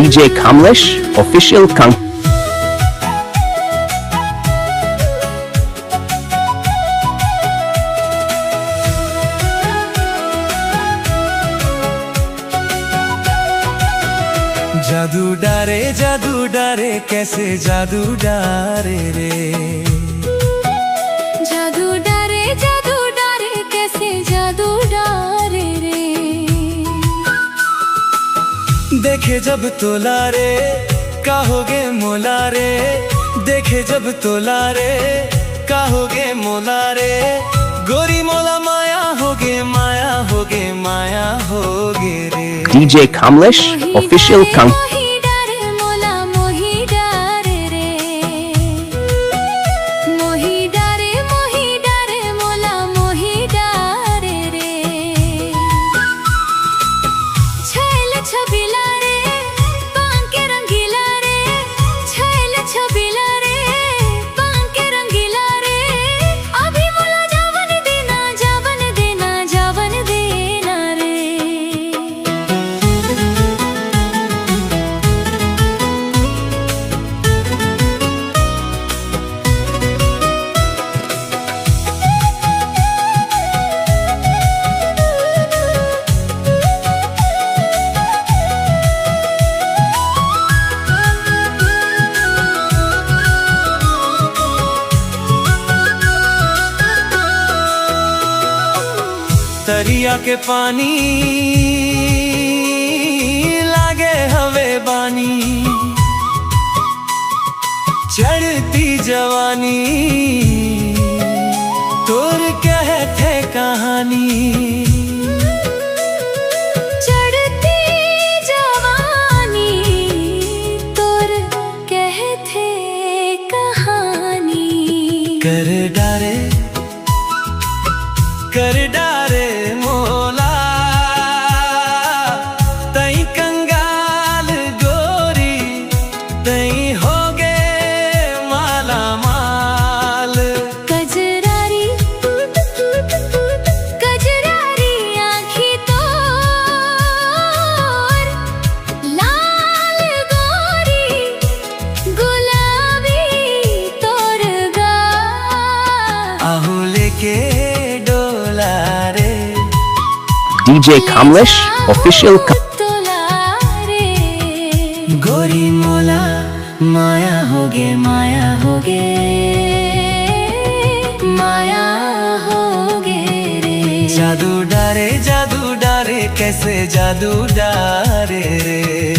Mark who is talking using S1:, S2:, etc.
S1: DJ Kamlesh official
S2: जादू डारे कैसे जादू डारे रे।
S3: जादू डारे कैसे जादू डारे रे।
S2: देखे जब तोला रे कहोगे मोला रे। देखे जब तोला रे कहोगे मोला रे। गोरी मोला माया होगे माया होगे माया होगे रे।
S1: DJ Kamlesh official
S2: दरिया के पानी लागे हवे बानी। चढ़ती जवानी तोर कहते कहानी।
S3: चढ़ती जवानी तोर कहते कहानी।
S2: कर डारे मोला तई कंगाल गोरी तई होगे माला माल।
S3: कजरारी आँखी तोर लाल गोरी गुलाबी तोर गाल।
S2: आहू लेके
S1: DJ Kamlesh official
S2: गोरी मोला माया होगे माया होगे माया होगे रे। जादू डारे कैसे जादू डारे रे।